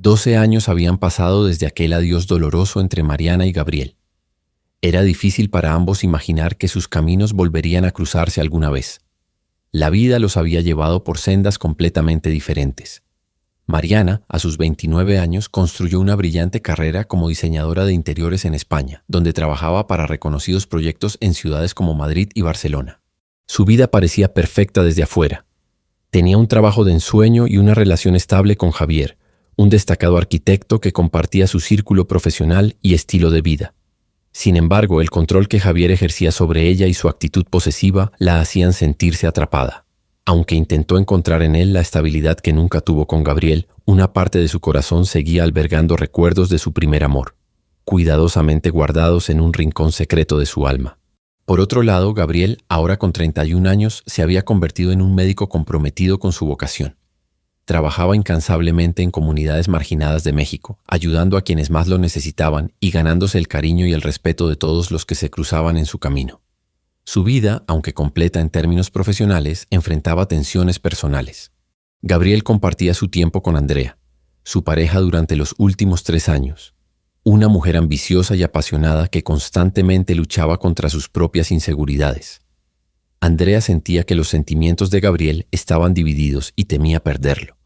12 años habían pasado desde aquel adiós doloroso entre Mariana y Gabriel. Era difícil para ambos imaginar que sus caminos volverían a cruzarse alguna vez. La vida los había llevado por sendas completamente diferentes. Mariana, a sus 29 años, construyó una brillante carrera como diseñadora de interiores en España, donde trabajaba para reconocidos proyectos en ciudades como Madrid y Barcelona. Su vida parecía perfecta desde afuera. Tenía un trabajo de ensueño y una relación estable con Javier, un destacado arquitecto que compartía su círculo profesional y estilo de vida. Sin embargo, el control que Javier ejercía sobre ella y su actitud posesiva la hacían sentirse atrapada. Aunque intentó encontrar en él la estabilidad que nunca tuvo con Gabriel, una parte de su corazón seguía albergando recuerdos de su primer amor, cuidadosamente guardados en un rincón secreto de su alma. Por otro lado, Gabriel, ahora con 31 años, se había convertido en un médico comprometido con su vocación. Trabajaba incansablemente en comunidades marginadas de México, ayudando a quienes más lo necesitaban y ganándose el cariño y el respeto de todos los que se cruzaban en su camino. Su vida, aunque completa en términos profesionales, enfrentaba tensiones personales. Gabriel compartía su tiempo con Andrea, su pareja durante los últimos 3 años, una mujer ambiciosa y apasionada que constantemente luchaba contra sus propias inseguridades. Andrea sentía que los sentimientos de Gabriel estaban divididos y temía perderlo,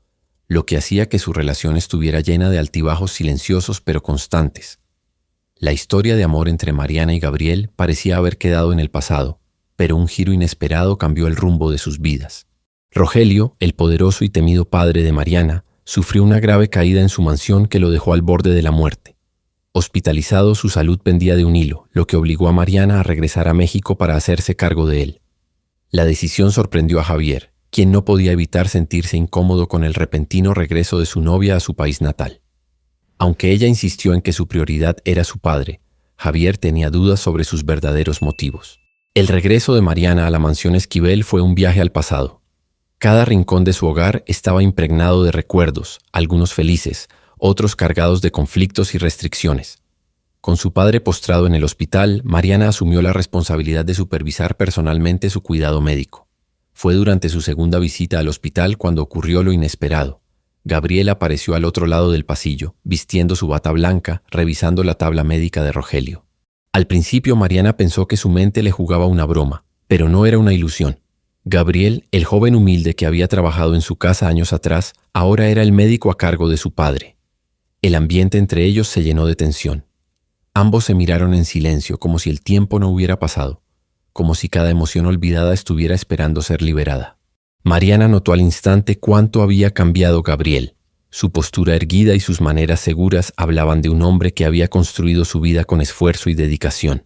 lo que hacía que su relación estuviera llena de altibajos silenciosos pero constantes. La historia de amor entre Mariana y Gabriel parecía haber quedado en el pasado, pero un giro inesperado cambió el rumbo de sus vidas. Rogelio, el poderoso y temido padre de Mariana, sufrió una grave caída en su mansión que lo dejó al borde de la muerte. Hospitalizado, su salud pendía de un hilo, lo que obligó a Mariana a regresar a México para hacerse cargo de él. La decisión sorprendió a Javier, quien no podía evitar sentirse incómodo con el repentino regreso de su novia a su país natal. Aunque ella insistió en que su prioridad era su padre, Javier tenía dudas sobre sus verdaderos motivos. El regreso de Mariana a la mansión Esquivel fue un viaje al pasado. Cada rincón de su hogar estaba impregnado de recuerdos, algunos felices, otros cargados de conflictos y restricciones. Con su padre postrado en el hospital, Mariana asumió la responsabilidad de supervisar personalmente su cuidado médico. Fue durante su segunda visita al hospital cuando ocurrió lo inesperado. Gabriel apareció al otro lado del pasillo, vistiendo su bata blanca, revisando la tabla médica de Rogelio. Al principio Mariana pensó que su mente le jugaba una broma, pero no era una ilusión. Gabriel, el joven humilde que había trabajado en su casa años atrás, ahora era el médico a cargo de su padre. El ambiente entre ellos se llenó de tensión. Ambos se miraron en silencio, como si el tiempo no hubiera pasado, como si cada emoción olvidada estuviera esperando ser liberada. Mariana notó al instante cuánto había cambiado Gabriel. Su postura erguida y sus maneras seguras hablaban de un hombre que había construido su vida con esfuerzo y dedicación.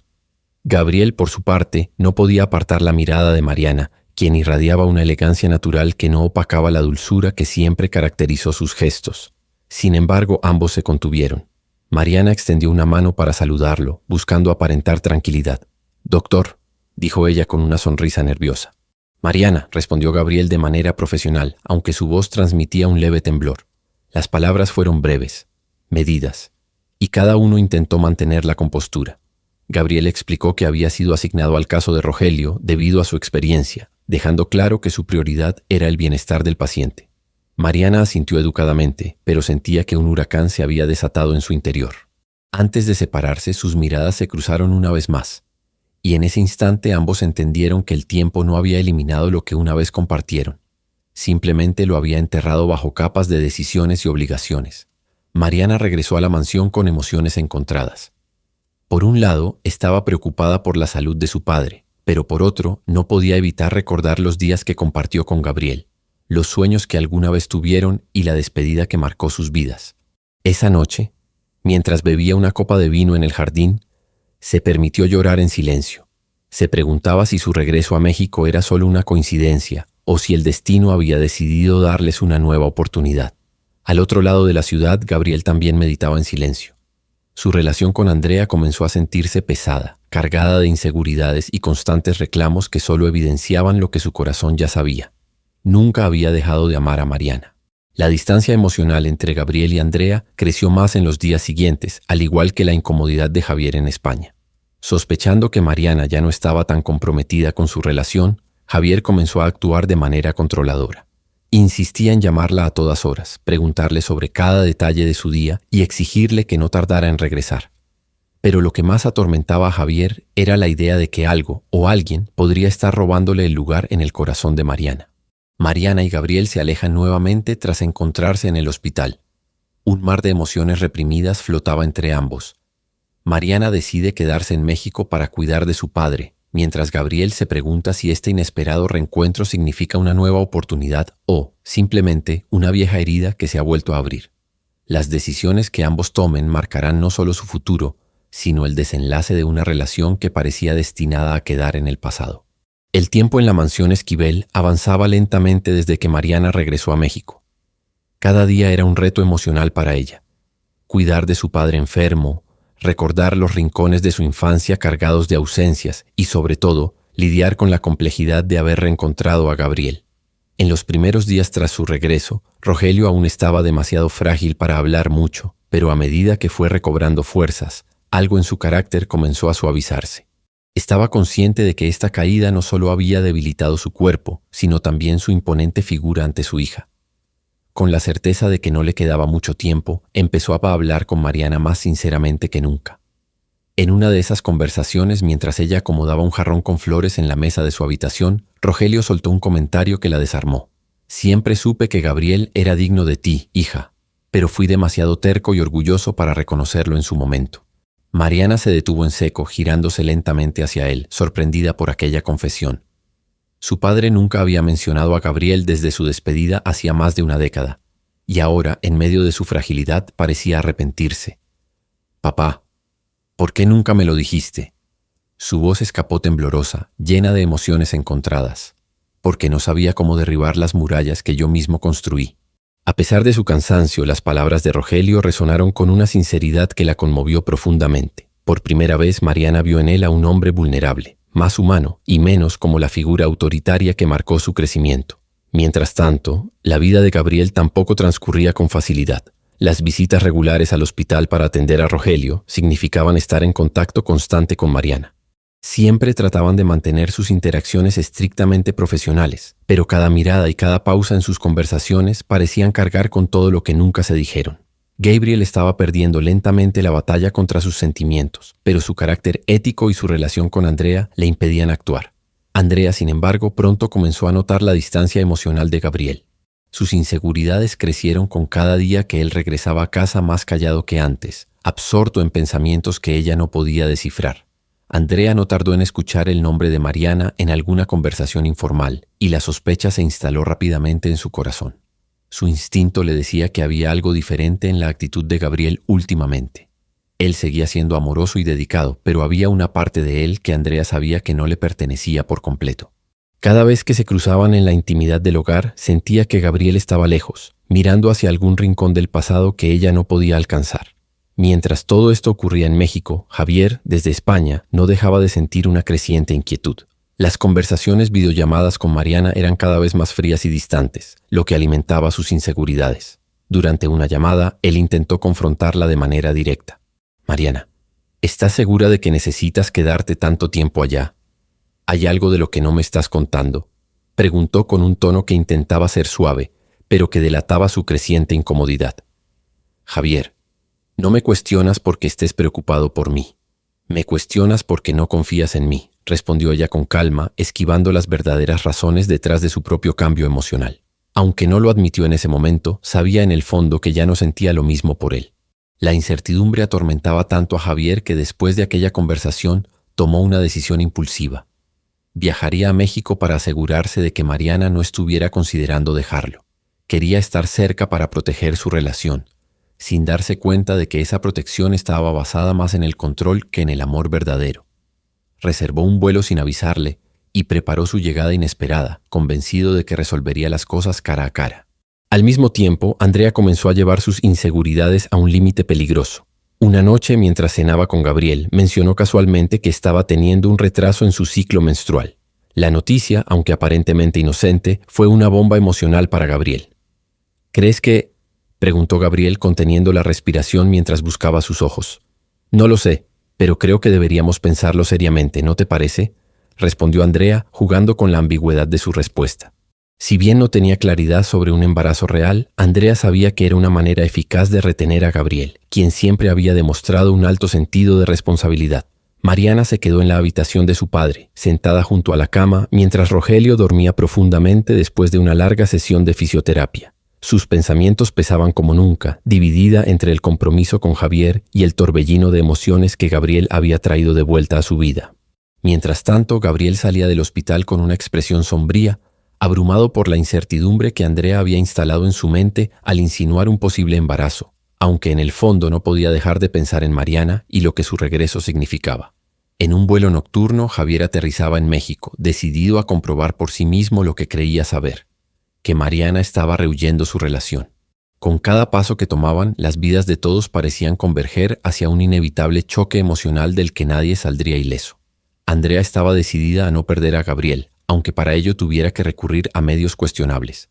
Gabriel, por su parte, no podía apartar la mirada de Mariana, quien irradiaba una elegancia natural que no opacaba la dulzura que siempre caracterizó sus gestos. Sin embargo, ambos se contuvieron. Mariana extendió una mano para saludarlo, buscando aparentar tranquilidad. «Doctor», dijo ella con una sonrisa nerviosa. «Mariana», respondió Gabriel de manera profesional, aunque su voz transmitía un leve temblor. Las palabras fueron breves, medidas, y cada uno intentó mantener la compostura. Gabriel explicó que había sido asignado al caso de Rogelio debido a su experiencia, dejando claro que su prioridad era el bienestar del paciente. Mariana asintió educadamente, pero sentía que un huracán se había desatado en su interior. Antes de separarse, sus miradas se cruzaron una vez más, y en ese instante ambos entendieron que el tiempo no había eliminado lo que una vez compartieron. Simplemente lo había enterrado bajo capas de decisiones y obligaciones. Mariana regresó a la mansión con emociones encontradas. Por un lado, estaba preocupada por la salud de su padre, pero por otro, no podía evitar recordar los días que compartió con Gabriel, los sueños que alguna vez tuvieron y la despedida que marcó sus vidas. Esa noche, mientras bebía una copa de vino en el jardín, se permitió llorar en silencio. Se preguntaba si su regreso a México era solo una coincidencia o si el destino había decidido darles una nueva oportunidad. Al otro lado de la ciudad, Gabriel también meditaba en silencio. Su relación con Andrea comenzó a sentirse pesada, cargada de inseguridades y constantes reclamos que solo evidenciaban lo que su corazón ya sabía. Nunca había dejado de amar a Mariana. La distancia emocional entre Gabriel y Andrea creció más en los días siguientes, al igual que la incomodidad de Javier en España. Sospechando que Mariana ya no estaba tan comprometida con su relación, Javier comenzó a actuar de manera controladora. Insistía en llamarla a todas horas, preguntarle sobre cada detalle de su día y exigirle que no tardara en regresar. Pero lo que más atormentaba a Javier era la idea de que algo o alguien podría estar robándole el lugar en el corazón de Mariana. Mariana y Gabriel se alejan nuevamente tras encontrarse en el hospital. Un mar de emociones reprimidas flotaba entre ambos. Mariana decide quedarse en México para cuidar de su padre, mientras Gabriel se pregunta si este inesperado reencuentro significa una nueva oportunidad o, simplemente, una vieja herida que se ha vuelto a abrir. Las decisiones que ambos tomen marcarán no solo su futuro, sino el desenlace de una relación que parecía destinada a quedar en el pasado. El tiempo en la mansión Esquivel avanzaba lentamente desde que Mariana regresó a México. Cada día era un reto emocional para ella. Cuidar de su padre enfermo, recordar los rincones de su infancia cargados de ausencias y, sobre todo, lidiar con la complejidad de haber reencontrado a Gabriel. En los primeros días tras su regreso, Rogelio aún estaba demasiado frágil para hablar mucho, pero a medida que fue recobrando fuerzas, algo en su carácter comenzó a suavizarse. Estaba consciente de que esta caída no solo había debilitado su cuerpo, sino también su imponente figura ante su hija. Con la certeza de que no le quedaba mucho tiempo, empezó a hablar con Mariana más sinceramente que nunca. En una de esas conversaciones, mientras ella acomodaba un jarrón con flores en la mesa de su habitación, Rogelio soltó un comentario que la desarmó. «Siempre supe que Gabriel era digno de ti, hija, pero fui demasiado terco y orgulloso para reconocerlo en su momento». Mariana se detuvo en seco, girándose lentamente hacia él, sorprendida por aquella confesión. Su padre nunca había mencionado a Gabriel desde su despedida hacía más de una década, y ahora, en medio de su fragilidad, parecía arrepentirse. «Papá, ¿por qué nunca me lo dijiste?». Su voz escapó temblorosa, llena de emociones encontradas. «Porque no sabía cómo derribar las murallas que yo mismo construí». A pesar de su cansancio, las palabras de Rogelio resonaron con una sinceridad que la conmovió profundamente. Por primera vez, Mariana vio en él a un hombre vulnerable, más humano y menos como la figura autoritaria que marcó su crecimiento. Mientras tanto, la vida de Gabriel tampoco transcurría con facilidad. Las visitas regulares al hospital para atender a Rogelio significaban estar en contacto constante con Mariana. Siempre trataban de mantener sus interacciones estrictamente profesionales, pero cada mirada y cada pausa en sus conversaciones parecían cargar con todo lo que nunca se dijeron. Gabriel estaba perdiendo lentamente la batalla contra sus sentimientos, pero su carácter ético y su relación con Andrea le impedían actuar. Andrea, sin embargo, pronto comenzó a notar la distancia emocional de Gabriel. Sus inseguridades crecieron con cada día que él regresaba a casa más callado que antes, absorto en pensamientos que ella no podía descifrar. Andrea no tardó en escuchar el nombre de Mariana en alguna conversación informal, y la sospecha se instaló rápidamente en su corazón. Su instinto le decía que había algo diferente en la actitud de Gabriel últimamente. Él seguía siendo amoroso y dedicado, pero había una parte de él que Andrea sabía que no le pertenecía por completo. Cada vez que se cruzaban en la intimidad del hogar, sentía que Gabriel estaba lejos, mirando hacia algún rincón del pasado que ella no podía alcanzar. Mientras todo esto ocurría en México, Javier, desde España, no dejaba de sentir una creciente inquietud. Las conversaciones videollamadas con Mariana eran cada vez más frías y distantes, lo que alimentaba sus inseguridades. Durante una llamada, él intentó confrontarla de manera directa. «Mariana, ¿estás segura de que necesitas quedarte tanto tiempo allá? ¿Hay algo de lo que no me estás contando?», preguntó con un tono que intentaba ser suave, pero que delataba su creciente incomodidad. «Javier, no me cuestionas porque estés preocupado por mí. Me cuestionas porque no confías en mí», respondió ella con calma, esquivando las verdaderas razones detrás de su propio cambio emocional. Aunque no lo admitió en ese momento, sabía en el fondo que ya no sentía lo mismo por él. La incertidumbre atormentaba tanto a Javier que después de aquella conversación tomó una decisión impulsiva. Viajaría a México para asegurarse de que Mariana no estuviera considerando dejarlo. Quería estar cerca para proteger su relación, sin darse cuenta de que esa protección estaba basada más en el control que en el amor verdadero. Reservó un vuelo sin avisarle y preparó su llegada inesperada, convencido de que resolvería las cosas cara a cara. Al mismo tiempo, Andrea comenzó a llevar sus inseguridades a un límite peligroso. Una noche, mientras cenaba con Gabriel, mencionó casualmente que estaba teniendo un retraso en su ciclo menstrual. La noticia, aunque aparentemente inocente, fue una bomba emocional para Gabriel. «¿Crees que...?», preguntó Gabriel conteniendo la respiración mientras buscaba sus ojos. «No lo sé, pero creo que deberíamos pensarlo seriamente, ¿no te parece?», respondió Andrea, jugando con la ambigüedad de su respuesta. Si bien no tenía claridad sobre un embarazo real, Andrea sabía que era una manera eficaz de retener a Gabriel, quien siempre había demostrado un alto sentido de responsabilidad. Mariana se quedó en la habitación de su padre, sentada junto a la cama, mientras Rogelio dormía profundamente después de una larga sesión de fisioterapia. Sus pensamientos pesaban como nunca, dividida entre el compromiso con Javier y el torbellino de emociones que Gabriel había traído de vuelta a su vida. Mientras tanto, Gabriel salía del hospital con una expresión sombría, abrumado por la incertidumbre que Andrea había instalado en su mente al insinuar un posible embarazo, aunque en el fondo no podía dejar de pensar en Mariana y lo que su regreso significaba. En un vuelo nocturno, Javier aterrizaba en México, decidido a comprobar por sí mismo lo que creía saber, que Mariana estaba rehuyendo su relación. Con cada paso que tomaban, las vidas de todos parecían converger hacia un inevitable choque emocional del que nadie saldría ileso. Andrea estaba decidida a no perder a Gabriel, aunque para ello tuviera que recurrir a medios cuestionables.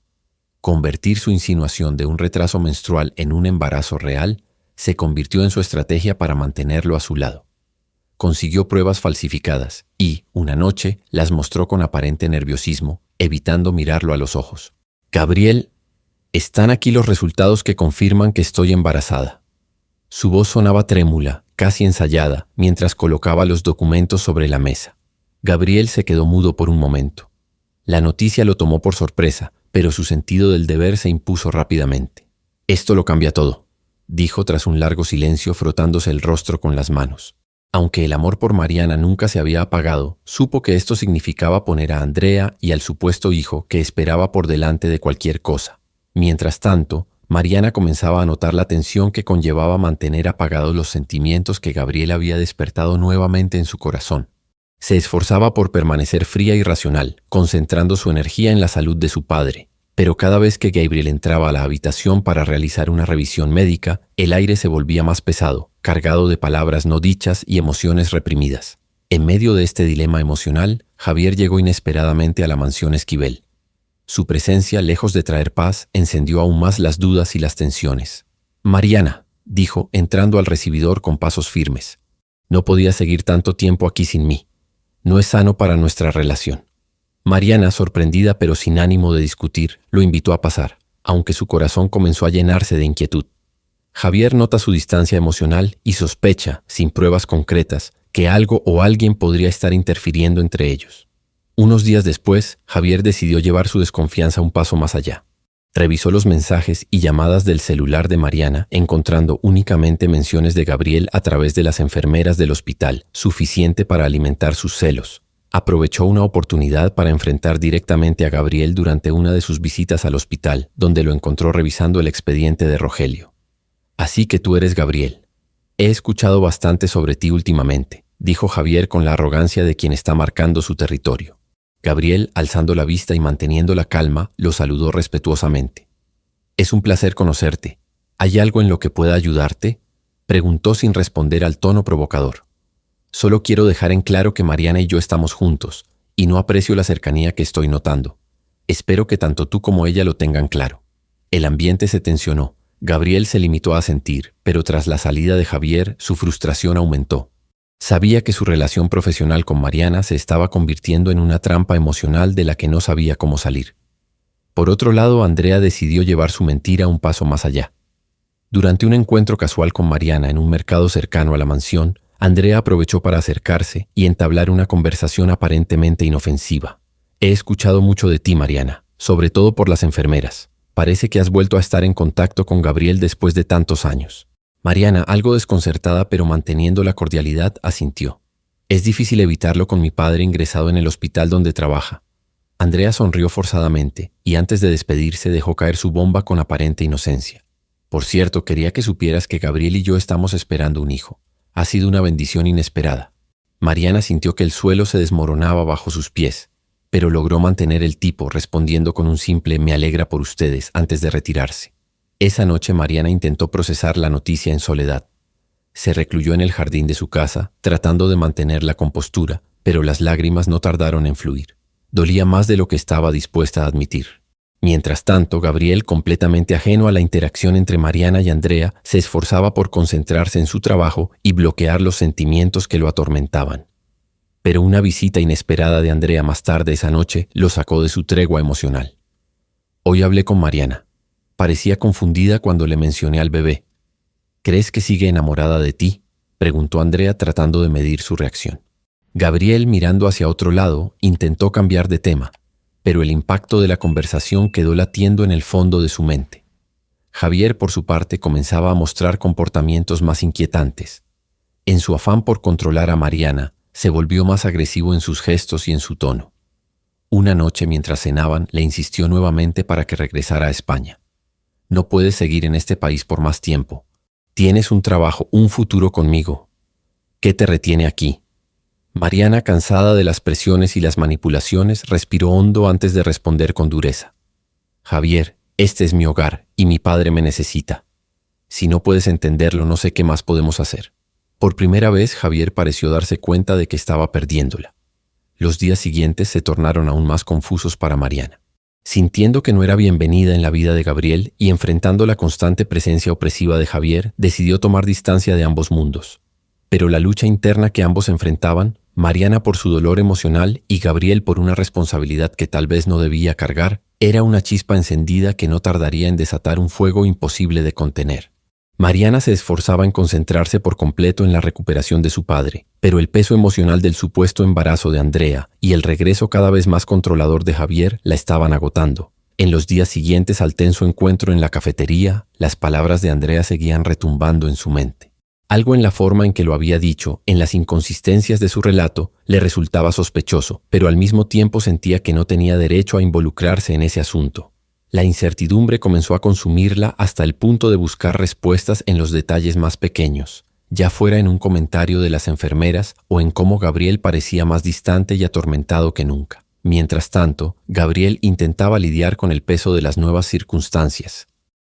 Convertir su insinuación de un retraso menstrual en un embarazo real se convirtió en su estrategia para mantenerlo a su lado. Consiguió pruebas falsificadas y, una noche, las mostró con aparente nerviosismo, evitando mirarlo a los ojos. «Gabriel, están aquí los resultados que confirman que estoy embarazada». Su voz sonaba trémula, casi ensayada, mientras colocaba los documentos sobre la mesa. Gabriel se quedó mudo por un momento. La noticia lo tomó por sorpresa, pero su sentido del deber se impuso rápidamente. «Esto lo cambia todo», dijo tras un largo silencio, frotándose el rostro con las manos. Aunque el amor por Mariana nunca se había apagado, supo que esto significaba poner a Andrea y al supuesto hijo que esperaba por delante de cualquier cosa. Mientras tanto, Mariana comenzaba a notar la tensión que conllevaba mantener apagados los sentimientos que Gabriel había despertado nuevamente en su corazón. Se esforzaba por permanecer fría y racional, concentrando su energía en la salud de su padre. Pero cada vez que Gabriel entraba a la habitación para realizar una revisión médica, el aire se volvía más pesado, cargado de palabras no dichas y emociones reprimidas. En medio de este dilema emocional, Javier llegó inesperadamente a la mansión Esquivel. Su presencia, lejos de traer paz, encendió aún más las dudas y las tensiones. «Mariana», dijo, entrando al recibidor con pasos firmes. «No podía seguir tanto tiempo aquí sin mí. No es sano para nuestra relación». Mariana, sorprendida pero sin ánimo de discutir, lo invitó a pasar, aunque su corazón comenzó a llenarse de inquietud. Javier nota su distancia emocional y sospecha, sin pruebas concretas, que algo o alguien podría estar interfiriendo entre ellos. Unos días después, Javier decidió llevar su desconfianza un paso más allá. Revisó los mensajes y llamadas del celular de Mariana, encontrando únicamente menciones de Gabriel a través de las enfermeras del hospital, suficiente para alimentar sus celos. Aprovechó una oportunidad para enfrentar directamente a Gabriel durante una de sus visitas al hospital, donde lo encontró revisando el expediente de Rogelio. «Así que tú eres Gabriel. He escuchado bastante sobre ti últimamente», dijo Javier con la arrogancia de quien está marcando su territorio. Gabriel, alzando la vista y manteniendo la calma, lo saludó respetuosamente. «Es un placer conocerte. ¿Hay algo en lo que pueda ayudarte?», preguntó sin responder al tono provocador. «Solo quiero dejar en claro que Mariana y yo estamos juntos, y no aprecio la cercanía que estoy notando. Espero que tanto tú como ella lo tengan claro». El ambiente se tensionó. Gabriel se limitó a asentir, pero tras la salida de Javier, su frustración aumentó. Sabía que su relación profesional con Mariana se estaba convirtiendo en una trampa emocional de la que no sabía cómo salir. Por otro lado, Andrea decidió llevar su mentira un paso más allá. Durante un encuentro casual con Mariana en un mercado cercano a la mansión, Andrea aprovechó para acercarse y entablar una conversación aparentemente inofensiva. «He escuchado mucho de ti, Mariana, sobre todo por las enfermeras. Parece que has vuelto a estar en contacto con Gabriel después de tantos años». Mariana, algo desconcertada pero manteniendo la cordialidad, asintió. «Es difícil evitarlo con mi padre ingresado en el hospital donde trabaja». Andrea sonrió forzadamente y antes de despedirse dejó caer su bomba con aparente inocencia. «Por cierto, quería que supieras que Gabriel y yo estamos esperando un hijo. Ha sido una bendición inesperada». Mariana sintió que el suelo se desmoronaba bajo sus pies, pero logró mantener el tipo, respondiendo con un simple «me alegra por ustedes» antes de retirarse. Esa noche Mariana intentó procesar la noticia en soledad. Se recluyó en el jardín de su casa, tratando de mantener la compostura, pero las lágrimas no tardaron en fluir. Dolía más de lo que estaba dispuesta a admitir. Mientras tanto, Gabriel, completamente ajeno a la interacción entre Mariana y Andrea, se esforzaba por concentrarse en su trabajo y bloquear los sentimientos que lo atormentaban. Pero una visita inesperada de Andrea más tarde esa noche lo sacó de su tregua emocional. Hoy hablé con Mariana. Parecía confundida cuando le mencioné al bebé. ¿Crees que sigue enamorada de ti?, preguntó Andrea tratando de medir su reacción. Gabriel, mirando hacia otro lado, intentó cambiar de tema, pero el impacto de la conversación quedó latiendo en el fondo de su mente. Javier, por su parte, comenzaba a mostrar comportamientos más inquietantes. En su afán por controlar a Mariana, se volvió más agresivo en sus gestos y en su tono. Una noche, mientras cenaban, le insistió nuevamente para que regresara a España. No puedes seguir en este país por más tiempo. Tienes un trabajo, un futuro conmigo. ¿Qué te retiene aquí? Mariana, cansada de las presiones y las manipulaciones, respiró hondo antes de responder con dureza. Javier, este es mi hogar y mi padre me necesita. Si no puedes entenderlo, no sé qué más podemos hacer. Por primera vez, Javier pareció darse cuenta de que estaba perdiéndola. Los días siguientes se tornaron aún más confusos para Mariana. Sintiendo que no era bienvenida en la vida de Gabriel y enfrentando la constante presencia opresiva de Javier, decidió tomar distancia de ambos mundos. Pero la lucha interna que ambos enfrentaban, Mariana por su dolor emocional y Gabriel por una responsabilidad que tal vez no debía cargar, era una chispa encendida que no tardaría en desatar un fuego imposible de contener. Mariana se esforzaba en concentrarse por completo en la recuperación de su padre, pero el peso emocional del supuesto embarazo de Andrea y el regreso cada vez más controlador de Javier la estaban agotando. En los días siguientes al tenso encuentro en la cafetería, las palabras de Andrea seguían retumbando en su mente. Algo en la forma en que lo había dicho, en las inconsistencias de su relato, le resultaba sospechoso, pero al mismo tiempo sentía que no tenía derecho a involucrarse en ese asunto. La incertidumbre comenzó a consumirla hasta el punto de buscar respuestas en los detalles más pequeños, ya fuera en un comentario de las enfermeras o en cómo Gabriel parecía más distante y atormentado que nunca. Mientras tanto, Gabriel intentaba lidiar con el peso de las nuevas circunstancias.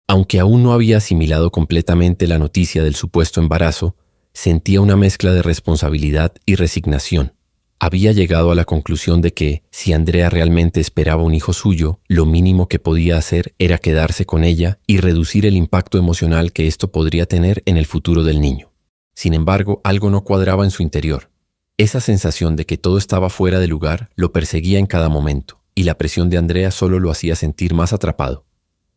Aunque aún no había asimilado completamente la noticia del supuesto embarazo, sentía una mezcla de responsabilidad y resignación. Había llegado a la conclusión de que, si Andrea realmente esperaba un hijo suyo, lo mínimo que podía hacer era quedarse con ella y reducir el impacto emocional que esto podría tener en el futuro del niño. Sin embargo, algo no cuadraba en su interior. Esa sensación de que todo estaba fuera de lugar lo perseguía en cada momento, y la presión de Andrea solo lo hacía sentir más atrapado.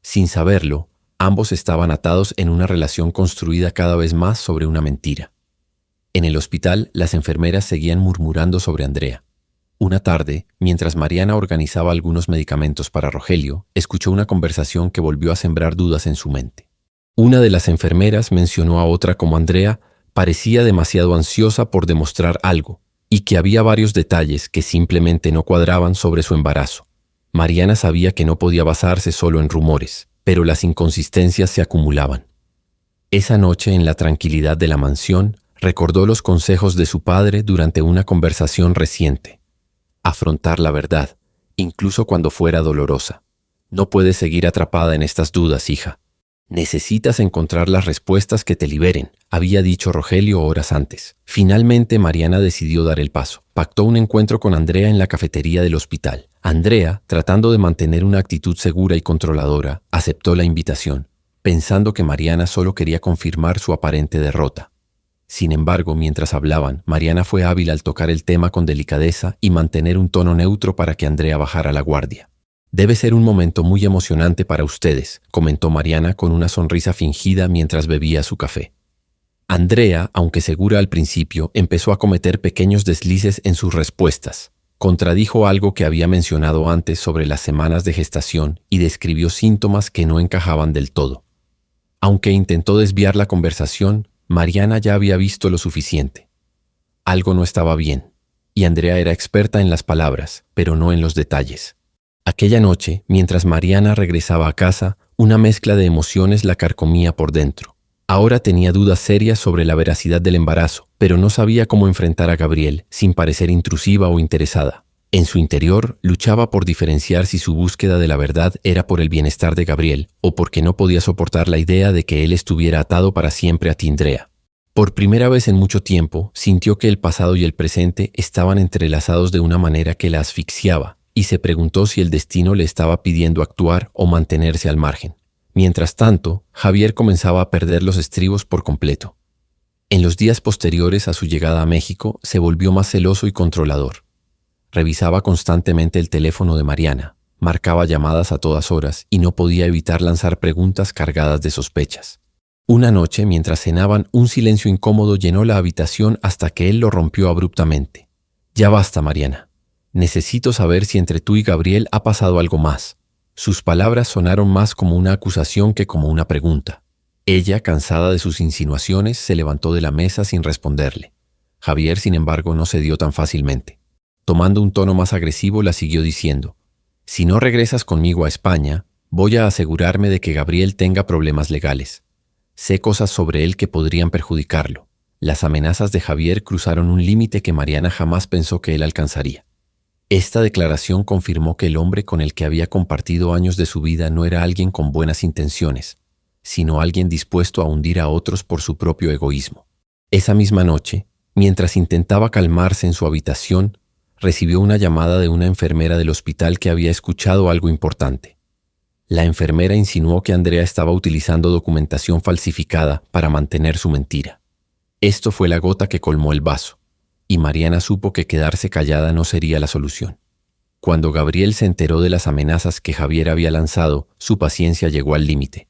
Sin saberlo, ambos estaban atados en una relación construida cada vez más sobre una mentira. En el hospital, las enfermeras seguían murmurando sobre Andrea. Una tarde, mientras Mariana organizaba algunos medicamentos para Rogelio, escuchó una conversación que volvió a sembrar dudas en su mente. Una de las enfermeras mencionó a otra como Andrea parecía demasiado ansiosa por demostrar algo y que había varios detalles que simplemente no cuadraban sobre su embarazo. Mariana sabía que no podía basarse solo en rumores, pero las inconsistencias se acumulaban. Esa noche, en la tranquilidad de la mansión, recordó los consejos de su padre durante una conversación reciente. Afrontar la verdad, incluso cuando fuera dolorosa. No puedes seguir atrapada en estas dudas, hija. Necesitas encontrar las respuestas que te liberen, había dicho Rogelio horas antes. Finalmente, Mariana decidió dar el paso. Pactó un encuentro con Andrea en la cafetería del hospital. Andrea, tratando de mantener una actitud segura y controladora, aceptó la invitación, pensando que Mariana solo quería confirmar su aparente derrota. Sin embargo, mientras hablaban, Mariana fue hábil al tocar el tema con delicadeza y mantener un tono neutro para que Andrea bajara la guardia. «Debe ser un momento muy emocionante para ustedes», comentó Mariana con una sonrisa fingida mientras bebía su café. Andrea, aunque segura al principio, empezó a cometer pequeños deslices en sus respuestas. Contradijo algo que había mencionado antes sobre las semanas de gestación y describió síntomas que no encajaban del todo. Aunque intentó desviar la conversación, Mariana ya había visto lo suficiente. Algo no estaba bien, y Andrea era experta en las palabras, pero no en los detalles. Aquella noche, mientras Mariana regresaba a casa, una mezcla de emociones la carcomía por dentro. Ahora tenía dudas serias sobre la veracidad del embarazo, pero no sabía cómo enfrentar a Gabriel sin parecer intrusiva o interesada. En su interior, luchaba por diferenciar si su búsqueda de la verdad era por el bienestar de Gabriel o porque no podía soportar la idea de que él estuviera atado para siempre a Tindrea. Por primera vez en mucho tiempo, sintió que el pasado y el presente estaban entrelazados de una manera que la asfixiaba y se preguntó si el destino le estaba pidiendo actuar o mantenerse al margen. Mientras tanto, Javier comenzaba a perder los estribos por completo. En los días posteriores a su llegada a México, se volvió más celoso y controlador. Revisaba constantemente el teléfono de Mariana, Marcaba llamadas a todas horas y no podía evitar lanzar preguntas cargadas de sospechas. Una noche, mientras cenaban, un silencio incómodo llenó la habitación hasta que él lo rompió abruptamente. «Ya basta, Mariana. Necesito saber si entre tú y Gabriel ha pasado algo más». Sus palabras sonaron más como una acusación que como una pregunta. Ella, cansada de sus insinuaciones, se levantó de la mesa sin responderle. Javier, sin embargo, no cedió tan fácilmente. Tomando un tono más agresivo, la siguió diciendo: «Si no regresas conmigo a España, voy a asegurarme de que Gabriel tenga problemas legales. Sé cosas sobre él que podrían perjudicarlo». Las amenazas de Javier cruzaron un límite que Mariana jamás pensó que él alcanzaría. Esta declaración confirmó que el hombre con el que había compartido años de su vida no era alguien con buenas intenciones, sino alguien dispuesto a hundir a otros por su propio egoísmo. Esa misma noche, mientras intentaba calmarse en su habitación, recibió una llamada de una enfermera del hospital que había escuchado algo importante. La enfermera insinuó que Andrea estaba utilizando documentación falsificada para mantener su mentira. Esto fue la gota que colmó el vaso, y Mariana supo que quedarse callada no sería la solución. Cuando Gabriel se enteró de las amenazas que Javier había lanzado, su paciencia llegó al límite.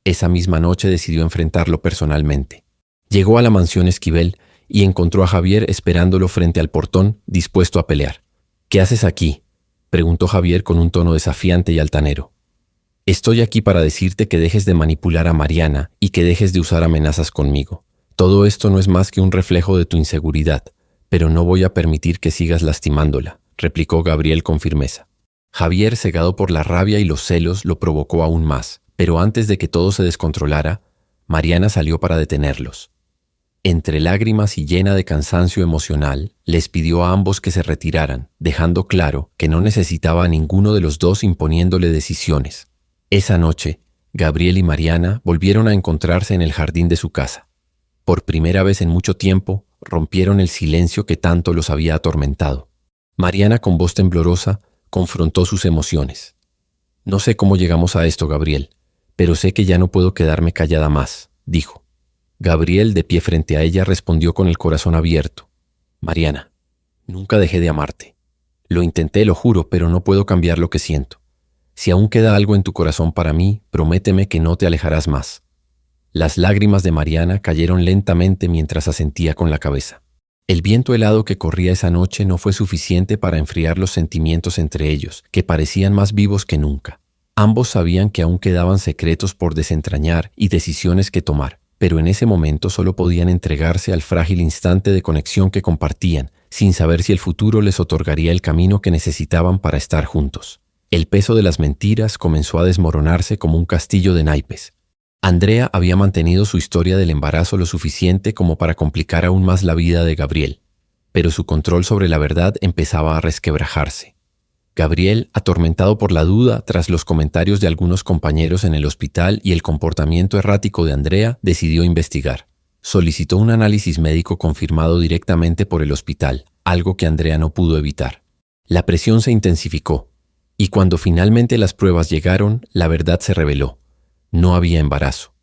Esa misma noche decidió enfrentarlo personalmente. Llegó a la mansión Esquivel y encontró a Javier esperándolo frente al portón, dispuesto a pelear. «¿Qué haces aquí?», preguntó Javier con un tono desafiante y altanero. «Estoy aquí para decirte que dejes de manipular a Mariana y que dejes de usar amenazas conmigo. Todo esto no es más que un reflejo de tu inseguridad, pero no voy a permitir que sigas lastimándola», replicó Gabriel con firmeza. Javier, cegado por la rabia y los celos, lo provocó aún más, pero antes de que todo se descontrolara, Mariana salió para detenerlos. Entre lágrimas y llena de cansancio emocional, les pidió a ambos que se retiraran, dejando claro que no necesitaba a ninguno de los dos imponiéndole decisiones. Esa noche, Gabriel y Mariana volvieron a encontrarse en el jardín de su casa. Por primera vez en mucho tiempo, rompieron el silencio que tanto los había atormentado. Mariana, con voz temblorosa, confrontó sus emociones. «No sé cómo llegamos a esto, Gabriel, pero sé que ya no puedo quedarme callada más», dijo. Gabriel, de pie frente a ella, respondió con el corazón abierto: «Mariana, nunca dejé de amarte. Lo intenté, lo juro, pero no puedo cambiar lo que siento. Si aún queda algo en tu corazón para mí, prométeme que no te alejarás más». Las lágrimas de Mariana cayeron lentamente mientras asentía con la cabeza. El viento helado que corría esa noche no fue suficiente para enfriar los sentimientos entre ellos, que parecían más vivos que nunca. Ambos sabían que aún quedaban secretos por desentrañar y decisiones que tomar, pero en ese momento solo podían entregarse al frágil instante de conexión que compartían, sin saber si el futuro les otorgaría el camino que necesitaban para estar juntos. El peso de las mentiras comenzó a desmoronarse como un castillo de naipes. Andrea había mantenido su historia del embarazo lo suficiente como para complicar aún más la vida de Gabriel, pero su control sobre la verdad empezaba a resquebrajarse. Gabriel, atormentado por la duda tras los comentarios de algunos compañeros en el hospital y el comportamiento errático de Andrea, decidió investigar. Solicitó un análisis médico confirmado directamente por el hospital, algo que Andrea no pudo evitar. La presión se intensificó, y cuando finalmente las pruebas llegaron, la verdad se reveló. No había embarazo.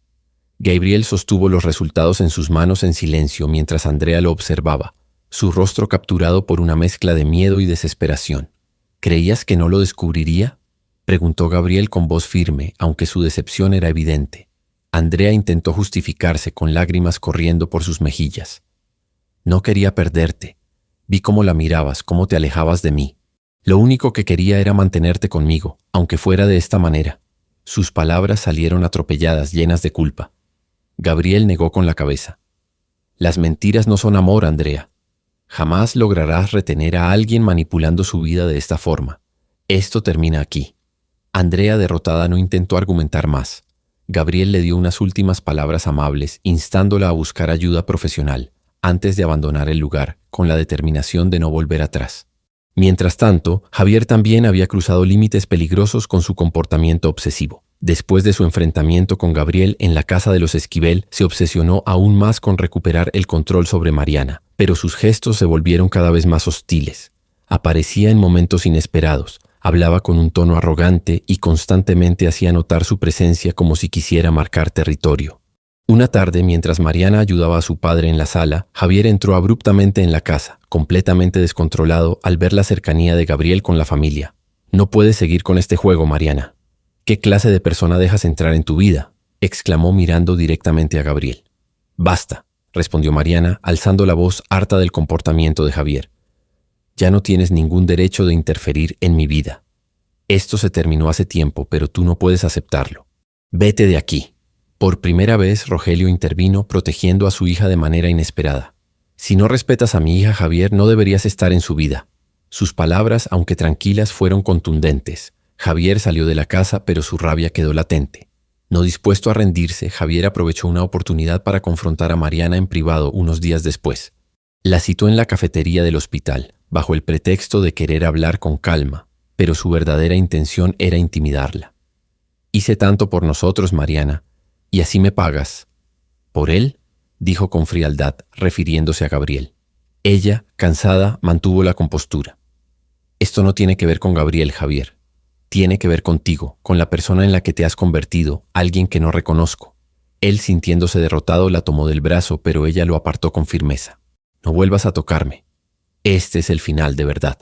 Gabriel sostuvo los resultados en sus manos en silencio mientras Andrea lo observaba, su rostro capturado por una mezcla de miedo y desesperación. «¿Creías que no lo descubriría?», preguntó Gabriel con voz firme, aunque su decepción era evidente. Andrea intentó justificarse con lágrimas corriendo por sus mejillas. «No quería perderte. Vi cómo la mirabas, cómo te alejabas de mí. Lo único que quería era mantenerte conmigo, aunque fuera de esta manera». Sus palabras salieron atropelladas, llenas de culpa. Gabriel negó con la cabeza. «Las mentiras no son amor, Andrea. Jamás lograrás retener a alguien manipulando su vida de esta forma. Esto termina aquí». Andrea, derrotada, no intentó argumentar más. Gabriel le dio unas últimas palabras amables, instándola a buscar ayuda profesional, antes de abandonar el lugar, con la determinación de no volver atrás. Mientras tanto, Javier también había cruzado límites peligrosos con su comportamiento obsesivo. Después de su enfrentamiento con Gabriel en la casa de los Esquivel, se obsesionó aún más con recuperar el control sobre Mariana, pero sus gestos se volvieron cada vez más hostiles. Aparecía en momentos inesperados, hablaba con un tono arrogante y constantemente hacía notar su presencia como si quisiera marcar territorio. Una tarde, mientras Mariana ayudaba a su padre en la sala, Javier entró abruptamente en la casa, completamente descontrolado al ver la cercanía de Gabriel con la familia. No puedes seguir con este juego, Mariana. ¿Qué clase de persona dejas entrar en tu vida?, exclamó mirando directamente a Gabriel. Basta, respondió Mariana, alzando la voz harta del comportamiento de Javier. Ya no tienes ningún derecho de interferir en mi vida. Esto se terminó hace tiempo, pero tú no puedes aceptarlo. Vete de aquí. Por primera vez, Rogelio intervino protegiendo a su hija de manera inesperada. Si no respetas a mi hija, Javier, no deberías estar en su vida. Sus palabras, aunque tranquilas, fueron contundentes. Javier salió de la casa, pero su rabia quedó latente. No dispuesto a rendirse, Javier aprovechó una oportunidad para confrontar a Mariana en privado unos días después. La citó en la cafetería del hospital, bajo el pretexto de querer hablar con calma, pero su verdadera intención era intimidarla. Hice tanto por nosotros, Mariana, y así me pagas. ¿Por él?, dijo con frialdad, refiriéndose a Gabriel. Ella, cansada, mantuvo la compostura. Esto no tiene que ver con Gabriel, Javier. Tiene que ver contigo, con la persona en la que te has convertido, alguien que no reconozco. Él, sintiéndose derrotado, la tomó del brazo, pero ella lo apartó con firmeza. No vuelvas a tocarme. Este es el final, de verdad.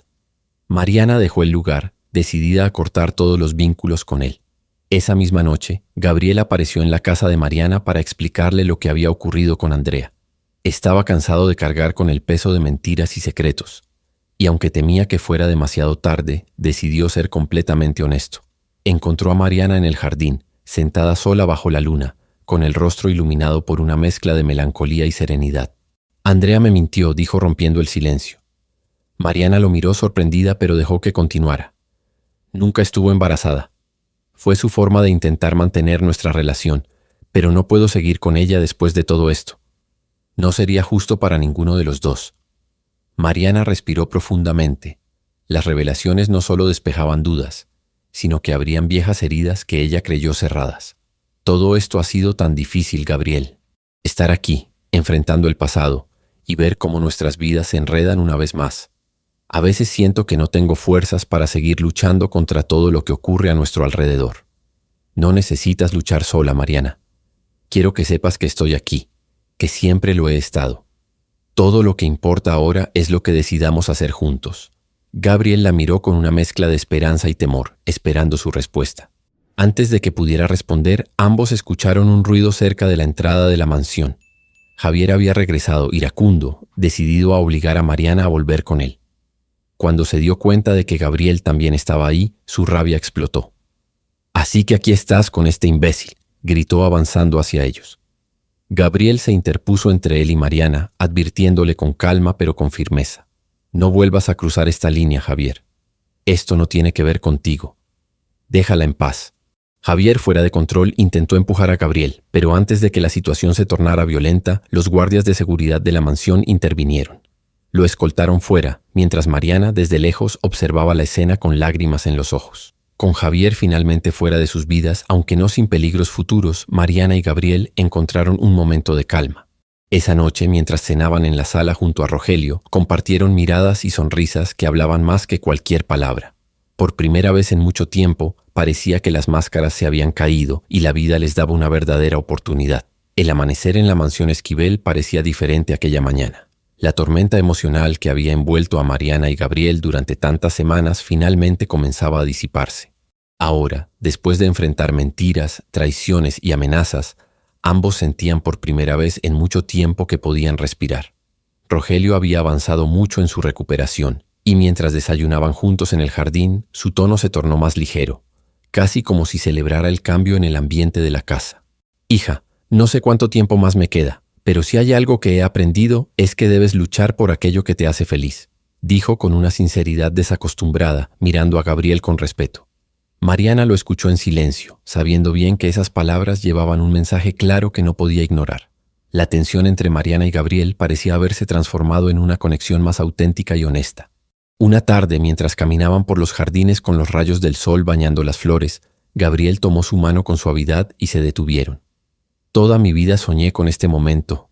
Mariana dejó el lugar, decidida a cortar todos los vínculos con él. Esa misma noche, Gabriel apareció en la casa de Mariana para explicarle lo que había ocurrido con Andrea. Estaba cansado de cargar con el peso de mentiras y secretos, y aunque temía que fuera demasiado tarde, decidió ser completamente honesto. Encontró a Mariana en el jardín, sentada sola bajo la luna, con el rostro iluminado por una mezcla de melancolía y serenidad. Andrea me mintió, dijo rompiendo el silencio. Mariana lo miró sorprendida, pero dejó que continuara. Nunca estuvo embarazada. Fue su forma de intentar mantener nuestra relación, pero no puedo seguir con ella después de todo esto. No sería justo para ninguno de los dos. Mariana respiró profundamente. Las revelaciones no solo despejaban dudas, sino que abrían viejas heridas que ella creyó cerradas. Todo esto ha sido tan difícil, Gabriel. Estar aquí, enfrentando el pasado, y ver cómo nuestras vidas se enredan una vez más. A veces siento que no tengo fuerzas para seguir luchando contra todo lo que ocurre a nuestro alrededor. No necesitas luchar sola, Mariana. Quiero que sepas que estoy aquí, que siempre lo he estado. Todo lo que importa ahora es lo que decidamos hacer juntos. Gabriel la miró con una mezcla de esperanza y temor, esperando su respuesta. Antes de que pudiera responder, ambos escucharon un ruido cerca de la entrada de la mansión. Javier había regresado, iracundo, decidido a obligar a Mariana a volver con él. Cuando se dio cuenta de que Gabriel también estaba ahí, su rabia explotó. «Así que aquí estás con este imbécil», gritó avanzando hacia ellos. Gabriel se interpuso entre él y Mariana, advirtiéndole con calma pero con firmeza. «No vuelvas a cruzar esta línea, Javier. Esto no tiene que ver contigo. Déjala en paz». Javier, fuera de control, intentó empujar a Gabriel, pero antes de que la situación se tornara violenta, los guardias de seguridad de la mansión intervinieron. Lo escoltaron fuera, mientras Mariana, desde lejos, observaba la escena con lágrimas en los ojos. Con Javier finalmente fuera de sus vidas, aunque no sin peligros futuros, Mariana y Gabriel encontraron un momento de calma. Esa noche, mientras cenaban en la sala junto a Rogelio, compartieron miradas y sonrisas que hablaban más que cualquier palabra. Por primera vez en mucho tiempo, parecía que las máscaras se habían caído y la vida les daba una verdadera oportunidad. El amanecer en la mansión Esquivel parecía diferente aquella mañana. La tormenta emocional que había envuelto a Mariana y Gabriel durante tantas semanas finalmente comenzaba a disiparse. Ahora, después de enfrentar mentiras, traiciones y amenazas, ambos sentían por primera vez en mucho tiempo que podían respirar. Rogelio había avanzado mucho en su recuperación, y mientras desayunaban juntos en el jardín, su tono se tornó más ligero, casi como si celebrara el cambio en el ambiente de la casa. «Hija, no sé cuánto tiempo más me queda, pero si hay algo que he aprendido es que debes luchar por aquello que te hace feliz», dijo con una sinceridad desacostumbrada, mirando a Gabriel con respeto. Mariana lo escuchó en silencio, sabiendo bien que esas palabras llevaban un mensaje claro que no podía ignorar. La tensión entre Mariana y Gabriel parecía haberse transformado en una conexión más auténtica y honesta. Una tarde, mientras caminaban por los jardines con los rayos del sol bañando las flores, Gabriel tomó su mano con suavidad y se detuvieron. «Toda mi vida soñé con este momento,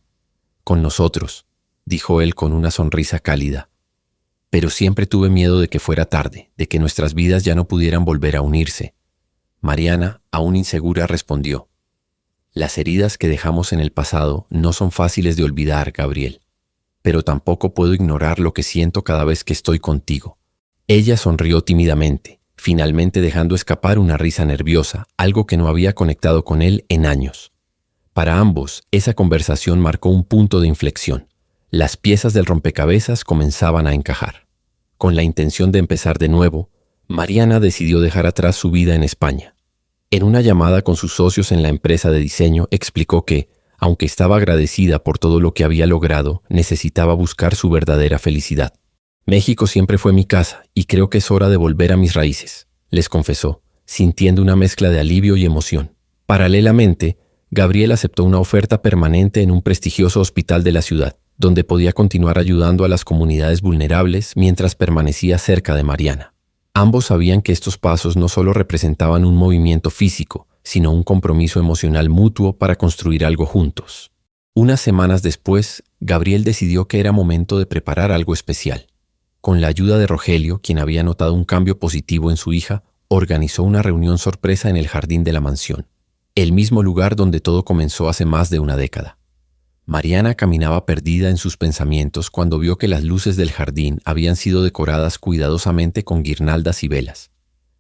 con nosotros», dijo él con una sonrisa cálida. «Pero siempre tuve miedo de que fuera tarde, de que nuestras vidas ya no pudieran volver a unirse». Mariana, aún insegura, respondió: «Las heridas que dejamos en el pasado no son fáciles de olvidar, Gabriel. Pero tampoco puedo ignorar lo que siento cada vez que estoy contigo». Ella sonrió tímidamente, finalmente dejando escapar una risa nerviosa, algo que no había conectado con él en años. Para ambos, esa conversación marcó un punto de inflexión. Las piezas del rompecabezas comenzaban a encajar. Con la intención de empezar de nuevo, Mariana decidió dejar atrás su vida en España. En una llamada con sus socios en la empresa de diseño, explicó que, aunque estaba agradecida por todo lo que había logrado, necesitaba buscar su verdadera felicidad. México siempre fue mi casa y creo que es hora de volver a mis raíces, les confesó, sintiendo una mezcla de alivio y emoción. Paralelamente, Gabriel aceptó una oferta permanente en un prestigioso hospital de la ciudad, donde podía continuar ayudando a las comunidades vulnerables mientras permanecía cerca de Mariana. Ambos sabían que estos pasos no solo representaban un movimiento físico, sino un compromiso emocional mutuo para construir algo juntos. Unas semanas después, Gabriel decidió que era momento de preparar algo especial. Con la ayuda de Rogelio, quien había notado un cambio positivo en su hija, organizó una reunión sorpresa en el jardín de la mansión, el mismo lugar donde todo comenzó hace más de una década. Mariana caminaba perdida en sus pensamientos cuando vio que las luces del jardín habían sido decoradas cuidadosamente con guirnaldas y velas.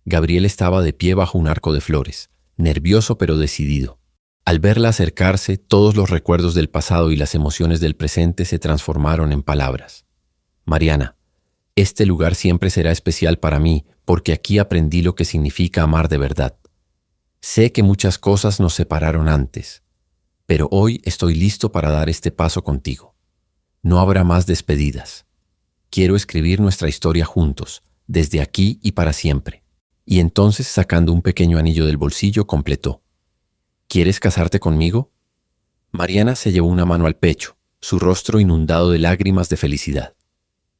Gabriel estaba de pie bajo un arco de flores, nervioso pero decidido. Al verla acercarse, todos los recuerdos del pasado y las emociones del presente se transformaron en palabras. Mariana, este lugar siempre será especial para mí porque aquí aprendí lo que significa amar de verdad. Sé que muchas cosas nos separaron antes, pero hoy estoy listo para dar este paso contigo. No habrá más despedidas. Quiero escribir nuestra historia juntos, desde aquí y para siempre. Y entonces, sacando un pequeño anillo del bolsillo, completó. ¿Quieres casarte conmigo? Mariana se llevó una mano al pecho, su rostro inundado de lágrimas de felicidad.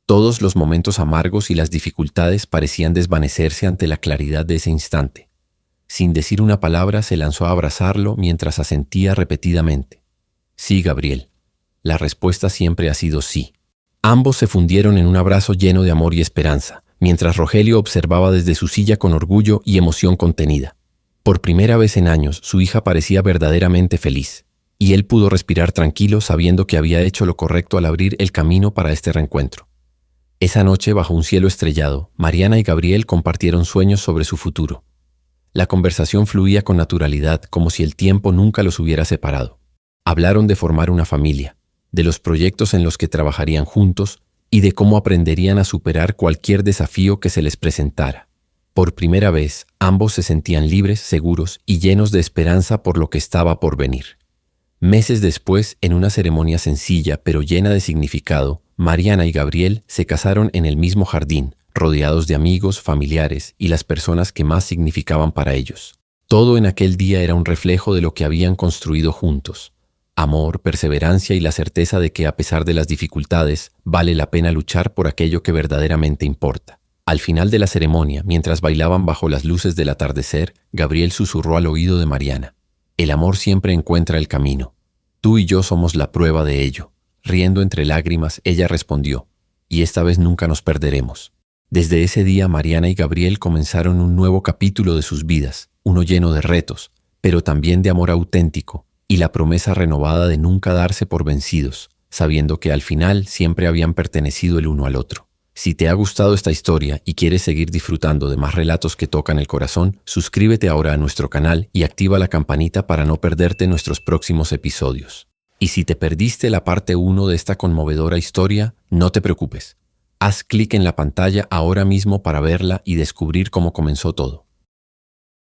Todos los momentos amargos y las dificultades parecían desvanecerse ante la claridad de ese instante. Sin decir una palabra, se lanzó a abrazarlo mientras asentía repetidamente. Sí, Gabriel. La respuesta siempre ha sido sí. Ambos se fundieron en un abrazo lleno de amor y esperanza, mientras Rogelio observaba desde su silla con orgullo y emoción contenida. Por primera vez en años, su hija parecía verdaderamente feliz, y él pudo respirar tranquilo sabiendo que había hecho lo correcto al abrir el camino para este reencuentro. Esa noche, bajo un cielo estrellado, Mariana y Gabriel compartieron sueños sobre su futuro. La conversación fluía con naturalidad, como si el tiempo nunca los hubiera separado. Hablaron de formar una familia, de los proyectos en los que trabajarían juntos y de cómo aprenderían a superar cualquier desafío que se les presentara. Por primera vez, ambos se sentían libres, seguros y llenos de esperanza por lo que estaba por venir. Meses después, en una ceremonia sencilla pero llena de significado, Mariana y Gabriel se casaron en el mismo jardín, rodeados de amigos, familiares y las personas que más significaban para ellos. Todo en aquel día era un reflejo de lo que habían construido juntos. Amor, perseverancia y la certeza de que a pesar de las dificultades, vale la pena luchar por aquello que verdaderamente importa. Al final de la ceremonia, mientras bailaban bajo las luces del atardecer, Gabriel susurró al oído de Mariana. El amor siempre encuentra el camino. Tú y yo somos la prueba de ello. Riendo entre lágrimas, ella respondió, y esta vez nunca nos perderemos. Desde ese día, Mariana y Gabriel comenzaron un nuevo capítulo de sus vidas, uno lleno de retos, pero también de amor auténtico, y la promesa renovada de nunca darse por vencidos, sabiendo que al final siempre habían pertenecido el uno al otro. Si te ha gustado esta historia y quieres seguir disfrutando de más relatos que tocan el corazón, suscríbete ahora a nuestro canal y activa la campanita para no perderte nuestros próximos episodios. Y si te perdiste la parte 1 de esta conmovedora historia, no te preocupes. Haz clic en la pantalla ahora mismo para verla y descubrir cómo comenzó todo.